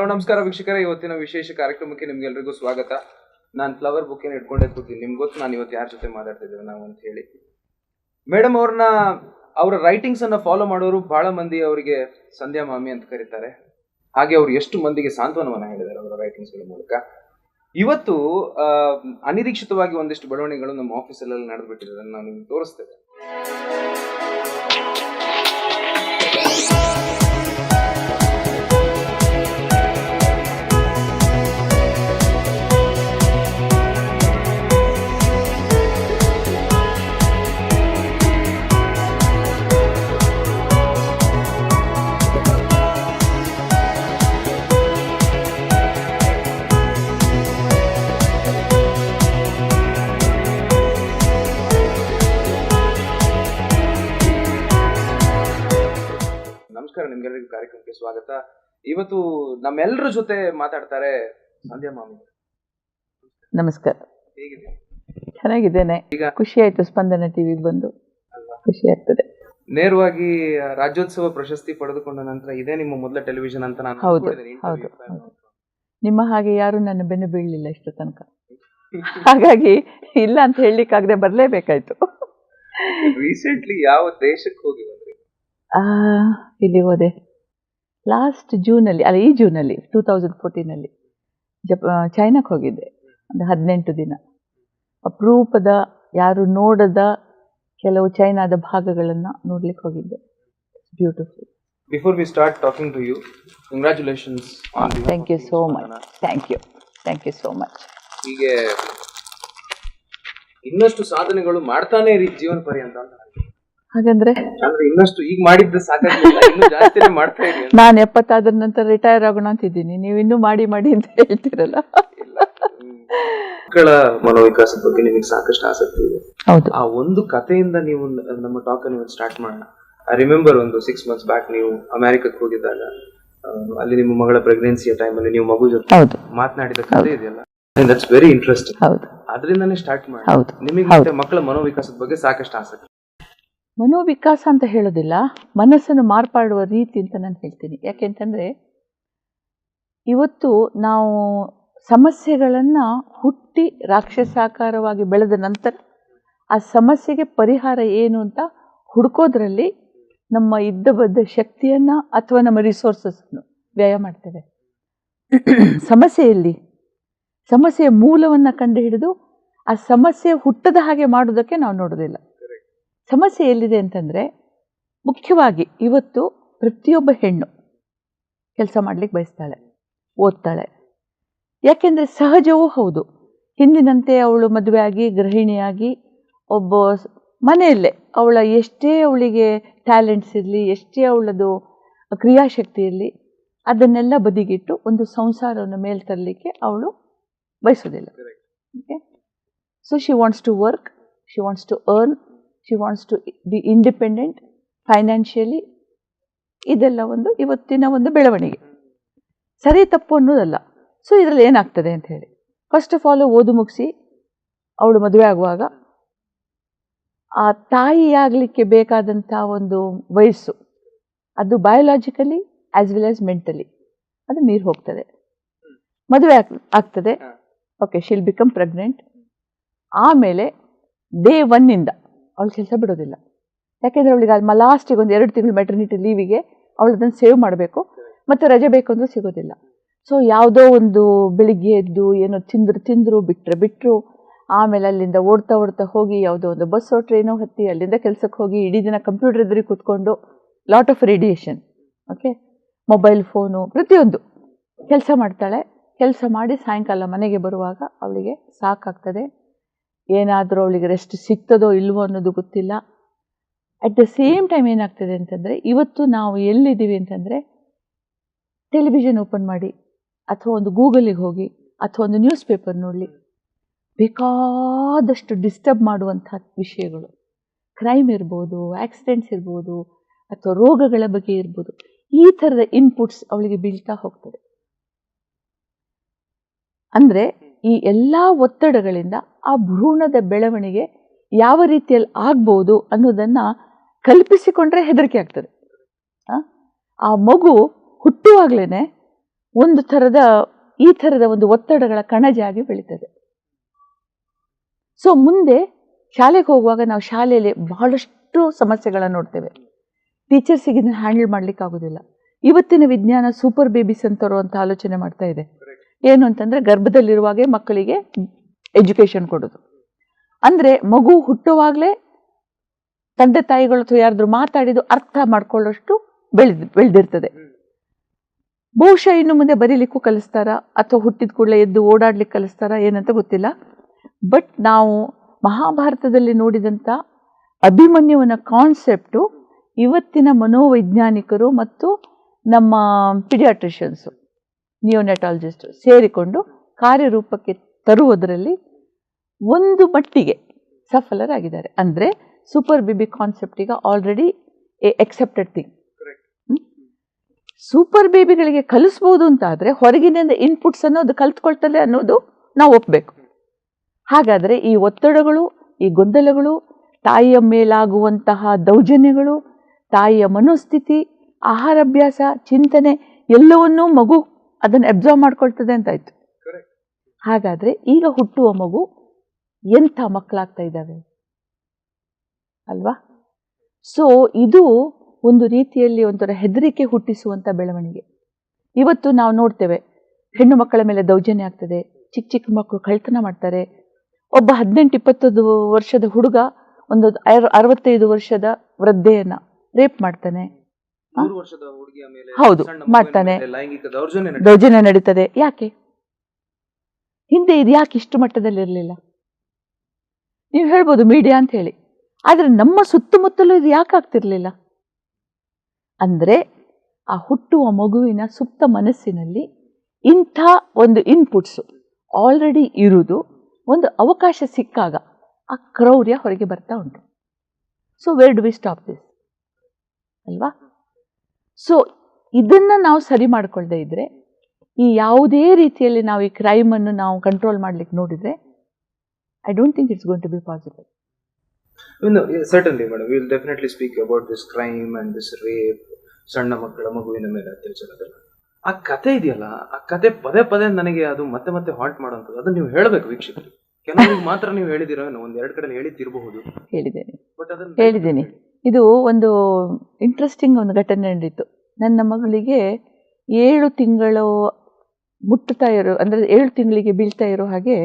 Hello ನಮಸ್ಕಾರ ವೀಕ್ಷಕರೇ, ಇವತ್ತಿನ ವಿಶೇಷ ಕಾರ್ಯಕ್ರಮಕ್ಕೆ ನಿಮ್ಗೆಲ್ರಿಗೂ ಸ್ವಾಗತ. ನಾನು ಫ್ಲವರ್ ಬುಕ್ ಏನು ಇಟ್ಕೊಂಡೇ ಕೂತೀನಿ. ನಿಮ್ಗೆ ಗೊತ್ತು ನಾನು ಇವತ್ತು ಯಾರ ಜೊತೆ ಮಾತಾಡ್ತಿದ್ದೇವೆ ನಾವು ಅಂತ ಹೇಳಿ. ಮೇಡಮ್ ಅವರ ರೈಟಿಂಗ್ಸ್ ಅನ್ನ ಫಾಲೋ ಮಾಡೋರು ಬಹಳ ಮಂದಿ ಅವರಿಗೆ ಸಂಧ್ಯಾ ಮಾಮಿ ಅಂತ ಕರೀತಾರೆ. ಹಾಗೆ ಅವರು ಎಷ್ಟು ಮಂದಿಗೆ ಸಾಂತ್ವನವನ್ನ ಹೇಳಿದ್ದಾರೆ ಅವರ ರೈಟಿಂಗ್ಸ್ಗಳ ಮೂಲಕ. ಇವತ್ತು ಅನಿರೀಕ್ಷಿತವಾಗಿ ಒಂದಿಷ್ಟು ಬೆಳವಣಿಗೆಗಳು ನಮ್ಮ ಆಫೀಸಲ್ಲಿ ನಡೆದುಬಿಟ್ಟಿದೆ, ನಾನು ನಿಮ್ಗೆ ತೋರಿಸ್ತೇನೆ. ನಮಸ್ಕಾರ, ನಿಮ್ಗೆಲ್ಲರಿಗೂ ಕಾರ್ಯಕ್ರಮಕ್ಕೆ ಸ್ವಾಗತ. ಇವತ್ತು ನಮ್ಮೆಲ್ಲರ ಜೊತೆ ಮಾತಾಡ್ತಾರೆ ಸಂಧ್ಯಾ ಮಾಮಿ. ನಮಸ್ಕಾರ. ಹೇಗಿದೆ? ಚೆನ್ನಾಗಿದ್ದೇನೆ. ಈಗ ಖುಷಿ ಆಯ್ತು ಸ್ಪಂದನ ಟಿವಿಗೆ ಬಂದು, ಖುಷಿ ಆಗ್ತದೆ. ನೇರವಾಗಿ ರಾಜ್ಯೋತ್ಸವ ಪ್ರಶಸ್ತಿ ಪಡೆದುಕೊಂಡ ನಂತರ ಇದೇ ನಿಮ್ಮ ಮೊದಲ ಟೆಲಿವಿಷನ್ ಅಂತ ನಾನು ಹೌದು. ನಿಮ್ಮ ಹಾಗೆ ಯಾರು ನನ್ನ ಬೆನ್ನು ಬೀಳಲಿಲ್ಲ ಇಷ್ಟು ತನಕ, ಹಾಗಾಗಿ ಇಲ್ಲ ಅಂತ ಹೇಳಲಿಕ್ಕಾಗದೆ ಬರಲೇಬೇಕಾಯ್ತು. ರೀಸೆಂಟ್ಲಿ ಯಾವ ದೇಶಕ್ಕೆ ಹೋಗಿ ಬಂದ್ರಿ? ಇಲ್ಲಿ ಹೋದೆ ಲಾಸ್ಟ್ ಜೂನಲ್ಲಿ, ಅಲ್ಲ ಈ ಜೂನಲ್ಲಿ 2014 ಚೈನಾಕ್ಕೆ ಹೋಗಿದ್ದೆ. ಒಂದು 18 ದಿನ ಅಪರೂಪದ, ಯಾರು ನೋಡದ ಕೆಲವು ಚೈನಾದ ಭಾಗಗಳನ್ನು ನೋಡ್ಲಿಕ್ಕೆ ಹೋಗಿದ್ದೆ. Beautiful. Before we start talking to you, congratulations. Thank you so much. Thank you so much. ಹೀಗೆ ಇನ್ನಷ್ಟು ಸಾಧನೆಗಳು ಮಾಡ್ತಾನೆ ಇರಿ ಜೀವನ ಪರ್ಯಂತ ಅಂತ. ಹಾಗಂದ್ರೆ ಇನ್ನಷ್ಟು ಈಗ ಮಾಡಿದ್ದು ಸಾಕಾಗಿಲ್ಲ, ಇನ್ನೂ ಜಾಸ್ತಿನೇ ಮಾಡ್ತಾ ಇರಿ. ನಾನು 70 ಆದ ನಂತರ ರಿಟೈರ್ ಆಗೋಣ ಅಂತಿದ್ದೀನಿ, ನೀವು ಇನ್ನೂ ಮಾಡಿ ಅಂತ ಹೇಳ್ತೀರಲ್ಲ. ಮಕ್ಕಳ ಮನೋವಿಕಾಸದ ಬಗ್ಗೆ ನಿಮಗೆ ಸಾಕಷ್ಟು ಆಸಕ್ತಿ ಇದೆ. ಹೌದು. ಆ ಒಂದು ಕಥೆಯಿಂದ ನೀವು ನಮ್ಮ ಟಾಕ್ ಅನ್ನು ಸ್ಟಾರ್ಟ್ ಮಾಡೋಣ. ಐ ರಿಮೆಂಬರ್ ಒಂದು 6 months ಬ್ಯಾಕ್ ನೀವು ಅಮೆರಿಕಕ್ಕೆ ಹೋಗಿದ್ದಾಗ ಅಲ್ಲಿ ನಿಮ್ಮ ಮಗಳ ಪ್ರೆಗ್ನೆನ್ಸಿಯ ಟೈಮಲ್ಲಿ ನೀವು ಮಗು ಜೊತೆ ಮಾತನಾಡಿದ ಕಥೆ ಇದೆಯಲ್ಲ, ದಟ್ಸ್ ವೆರಿ ಇಂಟ್ರೆಸ್ಟಿಂಗ್. ಅದರಿಂದಾನೇ ಸ್ಟಾರ್ಟ್ ಮಾಡಿ. ನಿಮಗೆ ಮಕ್ಕಳ ಮನೋವಿಕಾಸದ ಬಗ್ಗೆ ಸಾಕಷ್ಟು ಆಸಕ್ತಿ. ಮನೋವಿಕಾಸ ಅಂತ ಹೇಳೋದಿಲ್ಲ, ಮನಸ್ಸನ್ನು ಮಾರ್ಪಾಡುವ ರೀತಿ ಅಂತ ನಾನು ಹೇಳ್ತೀನಿ. ಯಾಕೆಂತಂದರೆ ಇವತ್ತು ನಾವು ಸಮಸ್ಯೆಗಳನ್ನು ಹುಟ್ಟಿ ರಾಕ್ಷಸಾಕಾರವಾಗಿ ಬೆಳೆದ ನಂತರ ಆ ಸಮಸ್ಯೆಗೆ ಪರಿಹಾರ ಏನು ಅಂತ ಹುಡುಕೋದ್ರಲ್ಲಿ ನಮ್ಮ ಇದ್ದಬದ್ದ ಶಕ್ತಿಯನ್ನು ಅಥವಾ ನಮ್ಮ ರಿಸೋರ್ಸಸ್ನು ವ್ಯಯ ಮಾಡ್ತೇವೆ. ಸಮಸ್ಯೆಯ ಮೂಲವನ್ನು ಕಂಡುಹಿಡಿದು ಆ ಸಮಸ್ಯೆ ಹುಟ್ಟದ ಹಾಗೆ ಮಾಡೋದಕ್ಕೆ ನಾವು ನೋಡೋದಿಲ್ಲ. ಸಮಸ್ಯೆ ಎಲ್ಲಿದೆ ಅಂತಂದರೆ, ಮುಖ್ಯವಾಗಿ ಇವತ್ತು ಪ್ರತಿಯೊಬ್ಬ ಹೆಣ್ಣು ಕೆಲಸ ಮಾಡಲಿಕ್ಕೆ ಬಯಸ್ತಾಳೆ, ಓದ್ತಾಳೆ. ಯಾಕೆಂದರೆ ಸಹಜವೂ ಹೌದು. ಹಿಂದಿನಂತೆ ಅವಳು ಮದುವೆ ಆಗಿ ಗೃಹಿಣಿಯಾಗಿ ಒಬ್ಬ ಮನೆಯಲ್ಲೇ ಎಷ್ಟೇ ಅವಳಿಗೆ ಟ್ಯಾಲೆಂಟ್ಸ್ ಇರಲಿ, ಎಷ್ಟೇ ಅವಳದು ಕ್ರಿಯಾಶಕ್ತಿ ಇರಲಿ, ಅದನ್ನೆಲ್ಲ ಬದಿಗಿಟ್ಟು ಒಂದು ಸಂಸಾರವನ್ನು ಮೇಲೆ ತರಲಿಕ್ಕೆ ಅವಳು ಬಯಸೋದಿಲ್ಲ. Okay, so she wants to work, she wants to earn, she wants to be independent financially. ಇದೆಲ್ಲ ಇವತ್ತಿನ ಒಂದು ಬೆಳವಣಿಗೆ. ಸರಿ ತಪ್ಪು ಅನ್ನೋದಲ್ಲ. ಸೊ ಇದರಲ್ಲಿ ಏನಾಗ್ತದೆ ಅಂತ ಹೇಳಿ, ಫಸ್ಟ್ ಆಫ್ ಆಲ್ ಓದು ಮುಗಿಸಿ ಅವಳು ಮದುವೆ ಆಗುವಾಗ ಆ ತಾಯಿಯಾಗಲಿಕ್ಕೆ ಬೇಕಾದಂಥ ಒಂದು ವಯಸ್ಸು, ಅದು biologically as well as mentally ಅದು ಮೀರಿ ಹೋಗ್ತದೆ. ಮದುವೆ ಆಗ್ತದೆ, ಓಕೆ, ಶಿಲ್ ಬಿಕಮ್ ಪ್ರೆಗ್ನೆಂಟ್. ಆಮೇಲೆ ಡೇ 1 ಅವಳು ಕೆಲಸ ಬಿಡೋದಿಲ್ಲ. ಯಾಕೆಂದರೆ ಅವಳಿಗೆ ಲಾಸ್ಟಿಗೆ ಒಂದು 2 ತಿಂಗಳು ಮೆಟರ್ನಿಟಿ ಲೀವಿಗೆ ಅವಳದನ್ನು ಸೇವ್ ಮಾಡಬೇಕು, ಮತ್ತು ರಜೆ ಬೇಕು ಅಂದರೂ ಸಿಗೋದಿಲ್ಲ. ಸೊ ಯಾವುದೋ ಒಂದು ಬೆಳಿಗ್ಗೆ ಎದ್ದು ಏನೋ ತಿಂದರು ಬಿಟ್ಟರು, ಆಮೇಲೆ ಅಲ್ಲಿಂದ ಓಡ್ತಾ ಹೋಗಿ ಯಾವುದೋ ಒಂದು ಬಸ್ಸೋ ಟ್ರೈನೋ ಹತ್ತಿ ಅಲ್ಲಿಂದ ಕೆಲಸಕ್ಕೆ ಹೋಗಿ ಇಡೀ ದಿನ ಕಂಪ್ಯೂಟರ್ ಎದುರಿಗೆ ಕೂತ್ಕೊಂಡು lot of radiation, okay, mobile phone ಪ್ರತಿಯೊಂದು ಕೆಲಸ ಮಾಡ್ತಾಳೆ. ಕೆಲಸ ಮಾಡಿ ಸಾಯಂಕಾಲ ಮನೆಗೆ ಬರುವಾಗ ಅವಳಿಗೆ ಸಾಕಾಗ್ತದೆ. ಏನಾದರೂ ಅವಳಿಗೆ ರೆಸ್ಟ್ ಸಿಗ್ತದೋ ಇಲ್ವೋ ಅನ್ನೋದು ಗೊತ್ತಿಲ್ಲ. ಅಟ್ ದ ಸೇಮ್ ಟೈಮ್ ಏನಾಗ್ತದೆ ಅಂತಂದರೆ, ಇವತ್ತು ನಾವು ಎಲ್ಲಿದ್ದೀವಿ ಅಂತಂದರೆ, ಟೆಲಿವಿಷನ್ ಓಪನ್ ಮಾಡಿ ಅಥವಾ ಒಂದು ಗೂಗಲಿಗೆ ಹೋಗಿ ಅಥವಾ ಒಂದು ನ್ಯೂಸ್ ಪೇಪರ್ ನೋಡಲಿ, ಬೇಕಾದಷ್ಟು ಡಿಸ್ಟರ್ಬ್ ಮಾಡುವಂಥ ವಿಷಯಗಳು, ಕ್ರೈಮ್ ಇರ್ಬೋದು, ಆಕ್ಸಿಡೆಂಟ್ಸ್ ಇರ್ಬೋದು, ಅಥವಾ ರೋಗಗಳ ಬಗ್ಗೆ ಇರ್ಬೋದು, ಈ ಥರದ ಇನ್ಪುಟ್ಸ್ ಅವಳಿಗೆ ಬೀಳ್ತಾ ಹೋಗ್ತದೆ. ಅಂದರೆ ಈ ಎಲ್ಲ ಒತ್ತಡಗಳಿಂದ ಆ ಭ್ರೂಣದ ಬೆಳವಣಿಗೆ ಯಾವ ರೀತಿಯಲ್ಲಿ ಆಗ್ಬೋದು ಅನ್ನೋದನ್ನು ಕಲ್ಪಿಸಿಕೊಂಡ್ರೆ ಹೆದರಿಕೆ ಆಗ್ತದೆ. ಆ ಮಗು ಹುಟ್ಟುವಾಗಲೇ ಈ ಥರದ ಒಂದು ಒತ್ತಡಗಳ ಕಣಜಾಗಿ ಬೆಳೀತದೆ. ಸೊ ಮುಂದೆ ಶಾಲೆಗೆ ಹೋಗುವಾಗ ನಾವು ಶಾಲೆಯಲ್ಲಿ ಬಹಳಷ್ಟು ಸಮಸ್ಯೆಗಳನ್ನು ನೋಡ್ತೇವೆ. ಟೀಚರ್ಸಿಗೆ ಇದನ್ನು ಹ್ಯಾಂಡಲ್ ಮಾಡ್ಲಿಕ್ಕೆ ಆಗೋದಿಲ್ಲ. ಇವತ್ತಿನ ವಿಜ್ಞಾನ ಸೂಪರ್ ಬೇಬೀಸ್ ಅಂತರೋ ಅಂತ ಆಲೋಚನೆ ಮಾಡ್ತಾ ಇದೆ. ಏನು ಅಂತಂದರೆ ಗರ್ಭದಲ್ಲಿರುವಾಗೇ ಮಕ್ಕಳಿಗೆ ಎಜುಕೇಷನ್ ಕೊಡೋದು. ಅಂದರೆ ಮಗು ಹುಟ್ಟುವಾಗಲೇ ತಂದೆ ತಾಯಿಗಳು ಅಥವಾ ಯಾರಾದ್ರೂ ಮಾತಾಡಿದ್ದು ಅರ್ಥ ಮಾಡ್ಕೊಳ್ಳೋಷ್ಟು ಬೆಳೆದಿರ್ತದೆ. ಬಹುಶಃ ಇನ್ನು ಮುಂದೆ ಬರೀಲಿಕ್ಕೂ ಕಲಿಸ್ತಾರಾ ಅಥವಾ ಹುಟ್ಟಿದ ಕೂಡಲೇ ಎದ್ದು ಓಡಾಡ್ಲಿಕ್ಕೆ ಕಲಿಸ್ತಾರಾ ಏನಂತ ಗೊತ್ತಿಲ್ಲ. ಬಟ್ ನಾವು ಮಹಾಭಾರತದಲ್ಲಿ ನೋಡಿದಂಥ ಅಭಿಮನ್ಯುವಿನ ಕಾನ್ಸೆಪ್ಟು ಇವತ್ತಿನ ಮನೋವೈಜ್ಞಾನಿಕರು ಮತ್ತು ನಮ್ಮ ಪಿಡಿಯಾಟ್ರಿಷಿಯನ್ಸು, ನಿಯೋನೆಟಾಲಜಿಸ್ಟು ಸೇರಿಕೊಂಡು ಕಾರ್ಯರೂಪಕ್ಕೆ ತರುವುದರಲ್ಲಿ ಒಂದು ಮಟ್ಟಿಗೆ ಸಫಲರಾಗಿದ್ದಾರೆ. ಅಂದರೆ ಸೂಪರ್ ಬೇಬಿ ಕಾನ್ಸೆಪ್ಟ್ ಈಗ ಆಲ್ರೆಡಿ ಎಕ್ಸೆಪ್ಟೆಡ್ ಥಿಂಗ್. ಸೂಪರ್ ಬೇಬಿಗಳಿಗೆ ಕಲಿಸ್ಬೋದು ಅಂತ ಆದರೆ ಹೊರಗಿನಿಂದ ಇನ್ಪುಟ್ಸ್ ಅನ್ನೋದು ಕಲ್ತ್ಕೊಳ್ತದೆ ಅನ್ನೋದು ನಾವು ಒಪ್ಪಬೇಕು. ಹಾಗಾದರೆ ಈ ಒತ್ತಡಗಳು, ಈ ಗೊಂದಲಗಳು, ತಾಯಿಯ ಮೇಲಾಗುವಂತಹ ದೌರ್ಜನ್ಯಗಳು, ತಾಯಿಯ ಮನೋಸ್ಥಿತಿ, ಆಹಾರಾಭ್ಯಾಸ, ಚಿಂತನೆ ಎಲ್ಲವನ್ನೂ ಮಗು ಅದನ್ನು ಅಬ್ಸರ್ವ್ ಮಾಡ್ಕೊಳ್ತದೆ ಅಂತಾಯ್ತು. ಹಾಗಾದರೆ ಈಗ ಹುಟ್ಟುವ ಮಗು ಎಂಥ ಮಕ್ಕಳಾಗ್ತಾ ಇದ್ದಾವೆ ಅಲ್ವಾ? ಸೊ ಇದು ಒಂದು ರೀತಿಯಲ್ಲಿ ಒಂಥರ ಹೆದರಿಕೆ ಹುಟ್ಟಿಸುವಂಥ ಬೆಳವಣಿಗೆ. ಇವತ್ತು ನಾವು ನೋಡ್ತೇವೆ, ಹೆಣ್ಣು ಮಕ್ಕಳ ಮೇಲೆ ದೌರ್ಜನ್ಯ ಆಗ್ತದೆ, ಚಿಕ್ಕ ಚಿಕ್ಕ ಮಕ್ಕಳು ಕಳ್ತನ ಮಾಡ್ತಾರೆ. ಒಬ್ಬ 18-20 ವರ್ಷದ ಹುಡುಗ ಒಂದು 65 ವರ್ಷದ ವೃದ್ಧೆಯನ್ನ ರೇಪ್ ಮಾಡ್ತಾನೆ. ಹೌದು, ಮಾಡ್ತಾನೆ. ದೌರ್ಜನ್ಯ ನಡೀತದೆ. ಯಾಕೆ? ಹಿಂದೆ ಇದು ಯಾಕೆ ಇಷ್ಟು ಮಟ್ಟದಲ್ಲಿ ಇರಲಿಲ್ಲ? ನೀವು ಹೇಳ್ಬೋದು ಮೀಡಿಯಾ ಅಂತ ಹೇಳಿ, ಆದರೆ ನಮ್ಮ ಸುತ್ತಮುತ್ತಲೂ ಇದು ಯಾಕೆ ಆಗ್ತಿರ್ಲಿಲ್ಲ? ಅಂದರೆ ಆ ಹುಟ್ಟುವ ಮಗುವಿನ ಸುಪ್ತ ಮನಸ್ಸಿನಲ್ಲಿ ಇಂಥ ಒಂದು ಇನ್ಪುಟ್ಸು ಆಲ್ರೆಡಿ ಇರುವುದು, ಒಂದು ಅವಕಾಶ ಸಿಕ್ಕಾಗ ಆ ಕ್ರೌರ್ಯ ಹೊರಗೆ ಬರ್ತಾ ಉಂಟು. So where do we stop this ಅಲ್ವಾ? ಸೊ ಇದನ್ನು ನಾವು ಸರಿ ಮಾಡಿಕೊಳ್ಳದೆ ಇದ್ದರೆ, ಈ ಯಾವುದೇ ರೀತಿಯಲ್ಲಿ ನಾವು ಈ ಕ್ರೈಮನ್ನು ನಾವು ಕಂಟ್ರೋಲ್ ಮಾಡಲಿಕ್ಕೆ ನೋಡಿದರೆ, I don't think it's going to be possible. Certainly, madam, we will definitely speak about this crime and this rape, ಸಣ್ಣ ಮಕ್ಕಳ ಮಗುವಿನ ಮೇಲೆ ಅತ್ಯಾಚಾರದಲ್ಲ. ಆ ಕತೆ ಇದೆಯಲ್ಲ, ಆ ಕತೆ ಪದೇ ಪದೇ ನನಗೆ ಅದು ಮತ್ತೆ ಮತ್ತೆ ಹಾಂಟ್ ಮಾಡುವಂಥದ್ದು. ಅದನ್ನು ನೀವು ಹೇಳಬೇಕು ವೀಕ್ಷಕರು. ಕೆಲವರಿಗೆ ಮಾತ್ರ ನೀವು ಹೇಳಿದಿರೋ, ಒಂದೆರಡು ಕಡೆ ಹೇಳಿದ್ದಿರಬಹುದು. ಹೇಳಿದ್ದೇನೆ. ಇದು ಒಂದು ಇಂಟ್ರೆಸ್ಟಿಂಗ್ ಒಂದು ಘಟನೆ ನಡೀತು. ನನ್ನ ಮಗಳಿಗೆ 7 ತಿಂಗಳು ಮುಟ್ಟುತ್ತಾ ಇರೋ, ಅಂದರೆ 7 ತಿಂಗಳಿಗೆ ಬೀಳ್ತಾ ಇರೋ ಹಾಗೆ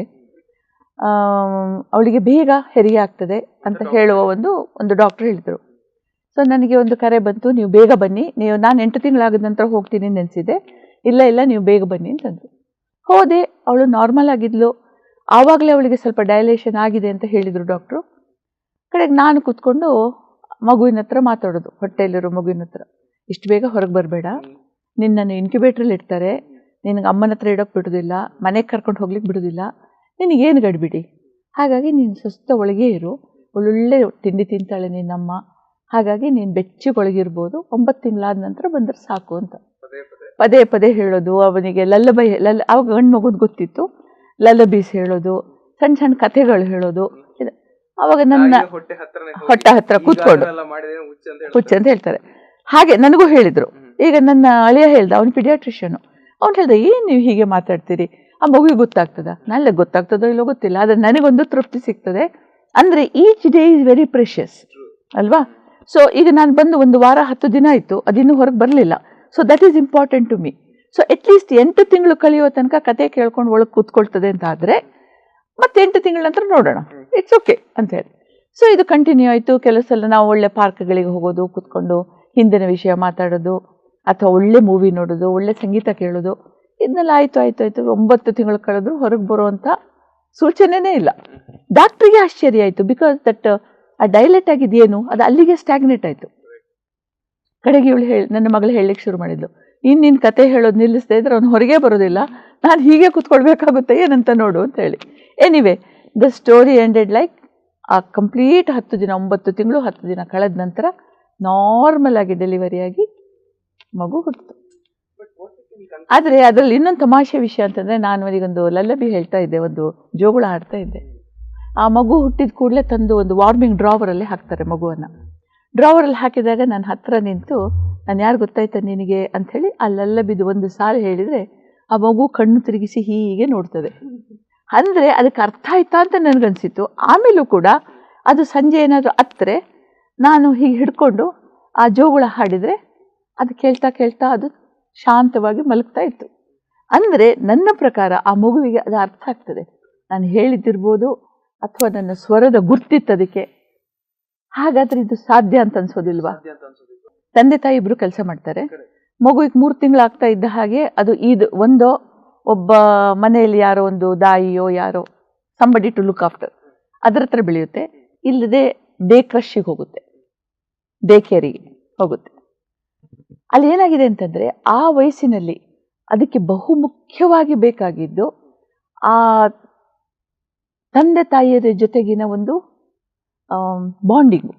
ಅವಳಿಗೆ ಬೇಗ ಹೆರಿಗೆ ಆಗ್ತದೆ ಅಂತ ಹೇಳುವ ಒಂದು ಡಾಕ್ಟರ್ ಹೇಳಿದರು. ಸೊ ನನಗೆ ಒಂದು ಕರೆ ಬಂತು, ನೀವು ಬೇಗ ಬನ್ನಿ, ನಾನು 8 ತಿಂಗಳಾದ ನಂತರ ಹೋಗ್ತೀನಿ ನೆನೆಸಿದೆ. ಇಲ್ಲ ನೀವು ಬೇಗ ಬನ್ನಿ ಅಂತಂದರು. ಹೋದೆ, ಅವಳು ನಾರ್ಮಲ್ ಆಗಿದ್ಲು. ಆವಾಗಲೇ ಅವಳಿಗೆ ಸ್ವಲ್ಪ ಡೈಲೇಷನ್ ಆಗಿದೆ ಅಂತ ಹೇಳಿದರು ಡಾಕ್ಟ್ರು. ಕಡೆಗೆ ನಾನು ಕೂತ್ಕೊಂಡು ಮಗುವಿನ ಹತ್ರ ಮಾತಾಡೋದು, ಹೊಟ್ಟೆಯಲ್ಲಿರೋ ಮಗುವಿನ ಹತ್ರ, ಇಷ್ಟು ಬೇಗ ಹೊರಗೆ ಬರಬೇಡ, ನಿನ್ನನ್ನು ಇನ್ಕ್ಯುಬೇಟ್ರಲ್ಲಿ ಇಡ್ತಾರೆ, ನಿನಗೆ ಅಮ್ಮನ ಹತ್ರ ಇಡೋಕ್ಕೆ ಬಿಡೋದಿಲ್ಲ, ಮನೆಗೆ ಕರ್ಕೊಂಡು ಹೋಗ್ಲಿಕ್ಕೆ ಬಿಡೋದಿಲ್ಲ, ನಿನಗೇನು ಗಡಿಬಿಡಿ, ಹಾಗಾಗಿ ನೀನು ಸ್ವಸ್ಥ ಒಳಗೆ ಇರು, ಒಳ್ಳೊಳ್ಳೆ ತಿಂಡಿ ತಿಂತಾಳೆ ನಿನ್ನಮ್ಮ, ಹಾಗಾಗಿ ನೀನು ಬೆಚ್ಚಗೊಳಗಿರ್ಬೋದು, 9 ತಿಂಗಳಾದ ನಂತರ ಬಂದರೆ ಸಾಕು ಅಂತ ಪದೇ ಪದೇ ಹೇಳೋದು. ಅವನಿಗೆ ಆವಾಗ ಗಂಡು ಮಗುದು ಗೊತ್ತಿತ್ತು, ಲಲ್ಲಬೀಸ್ ಹೇಳೋದು, ಸಣ್ಣ ಸಣ್ಣ ಕಥೆಗಳು ಹೇಳೋದು. ಆವಾಗ ನನ್ನ ಹೊಟ್ಟೆ ಹತ್ರ ಕೂತ್ಕೊಂಡು ಹುಚ್ಚ ಅಂತ ಹೇಳ್ತಾರೆ. ಹಾಗೆ ನನಗೂ ಹೇಳಿದರು. ಈಗ ನನ್ನ ಅಳಿಯ ಹೇಳ್ದ, ಅವನು ಪಿಡಿಯಾಟ್ರಿಷಿಯನು, ಅವ್ನು ಹೇಳ್ದ, ಏನು ನೀವು ಹೀಗೆ ಮಾತಾಡ್ತೀರಿ, ಆ ಮಗುವಿಗೆ ಗೊತ್ತಾಗ್ತದ? ನಾಳೆ ಗೊತ್ತಾಗ್ತದೋ ಇಲ್ಲೋ ಗೊತ್ತಿಲ್ಲ, ಆದರೆ ನನಗೊಂದು ತೃಪ್ತಿ ಸಿಗ್ತದೆ. ಅಂದರೆ each day is very precious ಅಲ್ವಾ? ಸೊ ಈಗ ನಾನು ಬಂದು 1 ವಾರ 10 ದಿನ ಆಯಿತು, ಅದಿನ್ನೂ ಹೊರಗೆ ಬರಲಿಲ್ಲ. So that is important to me. So at least 8 ತಿಂಗಳು ಕಳೆಯುವ ತನಕ ಕತೆ ಕೇಳ್ಕೊಂಡು ಒಳಗೆ ಕೂತ್ಕೊಳ್ತದೆ ಅಂತ ಆದರೆ, ಮತ್ತೆ 8 ತಿಂಗಳ ನಂತರ ನೋಡೋಣ, ಇಟ್ಸ್ ಓಕೆ ಅಂತ ಹೇಳಿ. ಸೊ ಇದು ಕಂಟಿನ್ಯೂ ಆಯಿತು. ಕೆಲವು ಸಲ ನಾವು ಒಳ್ಳೆ ಪಾರ್ಕ್ಗಳಿಗೆ ಹೋಗೋದು, ಕೂತ್ಕೊಂಡು ಹಿಂದಿನ ವಿಷಯ ಮಾತಾಡೋದು, ಅಥವಾ ಒಳ್ಳೆ ಮೂವಿ ನೋಡೋದು, ಒಳ್ಳೆ ಸಂಗೀತ ಕೇಳೋದು, ಇದನ್ನೆಲ್ಲ ಆಯಿತು. 9 ತಿಂಗಳು ಕಳೆದ್ರು ಹೊರಗೆ ಬರುವಂಥ ಸೂಚನೆನೇ ಇಲ್ಲ. ಡಾಕ್ಟ್ರಿಗೆ ಆಶ್ಚರ್ಯ ಆಯಿತು. ಬಿಕಾಸ್ ದಟ್ ಆ ಡೈಲೆಟ್ ಆಗಿದೆಯೇನು, ಅದು ಅಲ್ಲಿಗೆ ಸ್ಟ್ಯಾಗ್ನೇಟ್ ಆಯಿತು. ಕಡೆಗೆ ಇವಳು ನನ್ನ ಮಗಳು ಹೇಳಲಿಕ್ಕೆ ಶುರು ಮಾಡಿದ್ಲು, ನಿನ್ನ ಕತೆ ಹೇಳೋದು ನಿಲ್ಲಿಸದೇ ಇದ್ರೆ ಅವ್ನು ಹೊರಗೆ ಬರೋದಿಲ್ಲ, ನಾನು ಹೀಗೆ ಕೂತ್ಕೊಳ್ಬೇಕಾಗುತ್ತೆ, ಏನಂತ ನೋಡು ಅಂತ ಹೇಳಿ. Anyway the story ended like ಆ ಕಂಪ್ಲೀಟ್ 10 ದಿನ, 9 ತಿಂಗಳು 10 ದಿನ ಕಳೆದ ನಂತರ ನಾರ್ಮಲ್ ಆಗಿ ಡೆಲಿವರಿಯಾಗಿ ಮಗು ಹುಟ್ಟಿತು. ಆದರೆ ಅದರಲ್ಲಿ ಇನ್ನೊಂದು ತಮಾಷೆ ವಿಷಯ ಅಂತಂದರೆ, ನಾನು ಅವರಿಗೊಂದು ಲಲ್ಲಬಿ ಹೇಳ್ತಾ ಇದ್ದೆ, ಒಂದು ಜೋಗುಳ ಆಡ್ತಾ ಇದ್ದೆ. ಆ ಮಗು ಹುಟ್ಟಿದ ಕೂಡಲೇ ತಂದು ಒಂದು ವಾರ್ಮಿಂಗ್ ಡ್ರಾವರಲ್ಲಿ ಹಾಕ್ತಾರೆ ಮಗುವನ್ನು. ಡ್ರಾವರಲ್ಲಿ ಹಾಕಿದಾಗ ನಾನು ಹತ್ತಿರ ನಿಂತು, ನಾನು ಯಾರು ಗೊತ್ತಾಯ್ತಾ ನಿನಗೆ ಅಂಥೇಳಿ ಆ ಲಲ್ಲಬಿದು ಒಂದು ಸಾಲು ಹೇಳಿದರೆ ಆ ಮಗು ಕಣ್ಣು ತಿರುಗಿಸಿ ಹೀಗೆ ನೋಡ್ತದೆ. ಅಂದರೆ ಅದಕ್ಕೆ ಅರ್ಥ ಆಯ್ತಾ ಅಂತ ನನಗನ್ಸಿತ್ತು. ಆಮೇಲೂ ಕೂಡ ಅದು ಸಂಜೆ ಏನಾದರೂ ಹತ್ತರೆ ನಾನು ಹೀಗೆ ಹಿಡ್ಕೊಂಡು ಆ ಜೋಗುಳ ಹಾಡಿದರೆ ಅದು ಕೇಳ್ತಾ ಕೇಳ್ತಾ ಅದು ಶಾಂತವಾಗಿ ಮಲಗ್ತಾ ಇತ್ತು. ಅಂದರೆ ನನ್ನ ಪ್ರಕಾರ ಆ ಮಗುವಿಗೆ ಅದು ಅರ್ಥ ಆಗ್ತದೆ. ನಾನು ಹೇಳಿದ್ದಿರ್ಬೋದು ಅಥವಾ ನನ್ನ ಸ್ವರದ ಗುರ್ತಿತ್ತದಕ್ಕೆ. ಹಾಗಾದರೆ ಇದು ಸಾಧ್ಯ ಅಂತ ಅನ್ಸೋದಿಲ್ವಾ? ತಂದೆ ತಾಯಿ ಇಬ್ಬರು ಕೆಲಸ ಮಾಡ್ತಾರೆ. ಮಗುವಿಗೆ 3 ತಿಂಗಳಾಗ್ತಾ ಇದ್ದ ಹಾಗೆ ಅದು ಒಬ್ಬ ಮನೆಯಲ್ಲಿ ಯಾರೋ ಒಂದು ದಾಯಿಯೋ ಯಾರೋ ಸಂಬಡಿ ಟು ಲುಕ್ ಆಫ್ಟರ್ ಅದರ ಹತ್ರ ಬೆಳೆಯುತ್ತೆ. ಇಲ್ಲದೆ ಡೇ ಕ್ರಶ್ಗೆ ಹೋಗುತ್ತೆ, ಡೇ ಕೇರಿಗೆ ಹೋಗುತ್ತೆ. ಅಲ್ಲಿ ಏನಾಗಿದೆ ಅಂತಂದರೆ ಆ ವಯಸ್ಸಿನಲ್ಲಿ ಅದಕ್ಕೆ ಬಹುಮುಖ್ಯವಾಗಿ ಬೇಕಾಗಿದ್ದು ಆ ತಂದೆ ತಾಯಿಯರ ಜೊತೆಗಿನ ಒಂದು ಬಾಂಡಿಂಗು.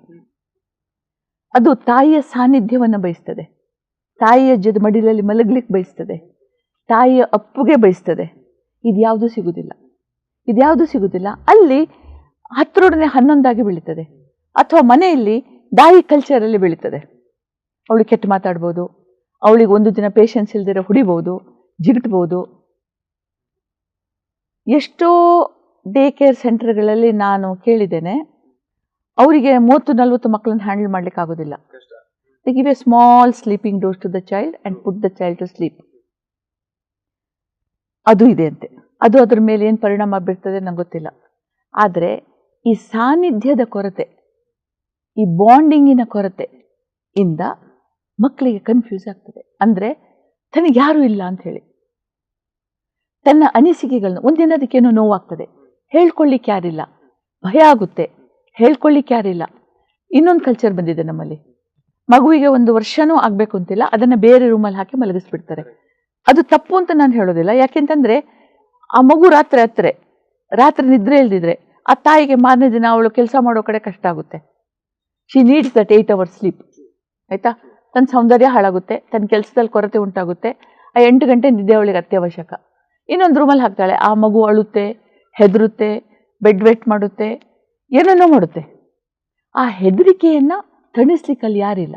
ಅದು ತಾಯಿಯ ಸಾನ್ನಿಧ್ಯವನ್ನು ಬಯಸ್ತದೆ, ತಾಯಿಯ ಜೊತೆ ಮಡಿಲಲ್ಲಿ ಮಲಗಲಿಕ್ಕೆ ಬಯಸ್ತದೆ, ತಾಯಿಯ ಅಪ್ಪುಗೆ ಬಯಸ್ತದೆ. ಇದ್ಯಾವುದೂ ಸಿಗುವುದಿಲ್ಲ. ಅಲ್ಲಿ 10ರೊಡನೆ 11 ಬೆಳೀತದೆ. ಅಥವಾ ಮನೆಯಲ್ಲಿ ದಾಯಿ ಕಲ್ಚರಲ್ಲಿ ಬೆಳೀತದೆ. ಅವಳು ಕೆಟ್ಟ ಮಾತಾಡ್ಬೋದು, ಅವಳಿಗೆ ಒಂದು ದಿನ ಪೇಷನ್ಸ್ ಇಲ್ದಿರ ಹೊಡಿಬೋದು, ಜಿಗಟ್ಬೋದು. ಎಷ್ಟೋ ಡೇ ಕೇರ್ ಸೆಂಟರ್ಗಳಲ್ಲಿ ನಾನು ಕೇಳಿದ್ದೇನೆ, ಅವರಿಗೆ 30-40 ಮಕ್ಕಳನ್ನು ಹ್ಯಾಂಡಲ್ ಮಾಡ್ಲಿಕ್ಕೆ ಆಗೋದಿಲ್ಲ. They give a small sleeping dose to the child and put the child to sleep. ಅದು ಇದೆ ಅಂತೆ. ಅದು ಅದ್ರ ಮೇಲೆ ಏನು ಪರಿಣಾಮ ಬೀರ್ತದೆ ನಂಗೆ ಗೊತ್ತಿಲ್ಲ. ಆದರೆ ಈ ಸಾನ್ನಿಧ್ಯದ ಕೊರತೆ, ಈ ಬಾಂಡಿಂಗಿನ ಕೊರತೆ ಇಂದ ಮಕ್ಕಳಿಗೆ ಕನ್ಫ್ಯೂಸ್ ಆಗ್ತದೆ. ಅಂದರೆ ತನಗೆ ಯಾರೂ ಇಲ್ಲ ಅಂಥೇಳಿ ತನ್ನ ಅನಿಸಿಕೆಗಳನ್ನ ಒಂದಿನ ಅದಕ್ಕೇನೋ ನೋವಾಗ್ತದೆ, ಹೇಳ್ಕೊಳ್ಳಿಕ್ಕೆ ಯಾರಿಲ್ಲ, ಭಯ ಆಗುತ್ತೆ, ಹೇಳ್ಕೊಳ್ಳಿಕ್ಕೆ ಯಾರಿಲ್ಲ. ಇನ್ನೊಂದು ಕಲ್ಚರ್ ಬಂದಿದೆ ನಮ್ಮಲ್ಲಿ. ಮಗುವಿಗೆ 1 ವರ್ಷನೂ ಆಗಬೇಕು ಅಂತಿಲ್ಲ, ಅದನ್ನು ಬೇರೆ ರೂಮಲ್ಲಿ ಹಾಕಿ ಮಲಗಿಸ್ಬಿಡ್ತಾರೆ. ಅದು ತಪ್ಪು ಅಂತ ನಾನು ಹೇಳೋದಿಲ್ಲ. ಯಾಕೆಂತಂದರೆ ಆ ಮಗು ರಾತ್ರಿ ನಿದ್ರೆ ಇಲ್ದಿದ್ರೆ ಆ ತಾಯಿಗೆ ಮಾರನೇ ದಿನ ಅವಳು ಕೆಲಸ ಮಾಡೋ ಕಡೆ ಕಷ್ಟ ಆಗುತ್ತೆ. She needs that 8 hours sleep. ಆಯಿತಾ? ತನ್ನ ಸೌಂದರ್ಯ ಹಾಳಾಗುತ್ತೆ, ತನ್ನ ಕೆಲಸದಲ್ಲಿ ಕೊರತೆ ಉಂಟಾಗುತ್ತೆ. ಆ 8 ಗಂಟೆ ನಿದ್ದೆ ಅವಳಿಗೆ ಅತ್ಯವಶ್ಯಕ. ಇನ್ನೊಂದು ರೂಮಲ್ಲಿ ಹಾಕ್ತಾಳೆ, ಆ ಮಗು ಅಳುತ್ತೆ, ಹೆದರುತ್ತೆ, ಬೆಡ್ ವೆಟ್ ಮಾಡುತ್ತೆ, ಏನೇನೋ ಮಾಡುತ್ತೆ. ಆ ಹೆದರಿಕೆಯನ್ನು ತಣಿಸ್ಲಿಕ್ಕಲ್ಲಿ ಯಾರಿಲ್ಲ.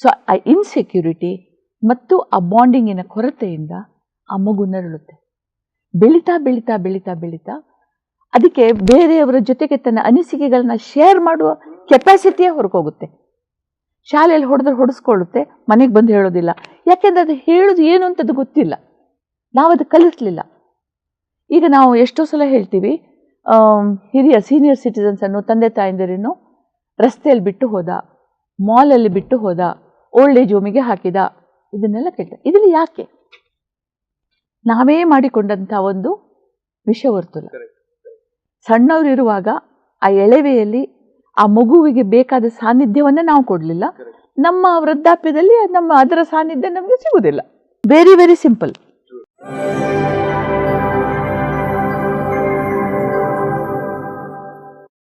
ಸೊ ಆ ಇನ್ಸೆಕ್ಯೂರಿಟಿ ಮತ್ತು ಆ ಬಾಂಡಿಂಗಿನ ಕೊರತೆಯಿಂದ ಆ ಮಗು ನರಳುತ್ತೆ. ಬೆಳೀತಾ ಅದಕ್ಕೆ ಬೇರೆಯವರ ಜೊತೆಗೆ ತನ್ನ ಅನಿಸಿಕೆಗಳನ್ನ ಶೇರ್ ಮಾಡುವ ಕೆಪಾಸಿಟಿಯೇ ಹೊರಗೋಗುತ್ತೆ. ಶಾಲೆಯಲ್ಲಿ ಹೊಡೆಸ್ಕೊಳ್ಳುತ್ತೆ, ಮನೆಗೆ ಬಂದು ಹೇಳೋದಿಲ್ಲ. ಯಾಕೆಂದರೆ ಅದು ಹೇಳೋದು ಏನು ಅಂತದ್ದು ಗೊತ್ತಿಲ್ಲ, ನಾವು ಅದು ಕಲಿಸಲಿಲ್ಲ. ಈಗ ನಾವು ಎಷ್ಟೋ ಸಲ ಹೇಳ್ತೀವಿ, ಹಿರಿಯ ಸೀನಿಯರ್ ಸಿಟಿಸನ್ಸನ್ನು ತಂದೆ ತಾಯಂದಿರನ್ನು ರಸ್ತೆಯಲ್ಲಿ ಬಿಟ್ಟು ಹೋದ, ಮಾಲಲ್ಲಿ ಬಿಟ್ಟು ಹೋದ, ಓಲ್ಡ್ ಏಜ್ ಹೋಮಿಗೆ ಹಾಕಿದ, ಇದನ್ನೆಲ್ಲ ಕೇಳ್ತಾರೆ. ಇದರಲ್ಲಿ ಯಾಕೆ? ನಾವೇ ಮಾಡಿಕೊಂಡಂಥ ಒಂದು ವಿಷವರ್ತುಲ. ಸಣ್ಣವರಿರುವಾಗ ಆ ಎಳೆವೆಯಲ್ಲಿ ಆ ಮಗುವಿಗೆ ಬೇಕಾದ ಸಾನ್ನಿಧ್ಯವನ್ನು ನಾವು ಕೊಡಲಿಲ್ಲ. ನಮ್ಮ ವೃದ್ಧಾಪ್ಯದಲ್ಲಿ ಅದರ ಸಾನ್ನಿಧ್ಯ ನಮಗೆ ಸಿಗುವುದಿಲ್ಲ. Very very simple.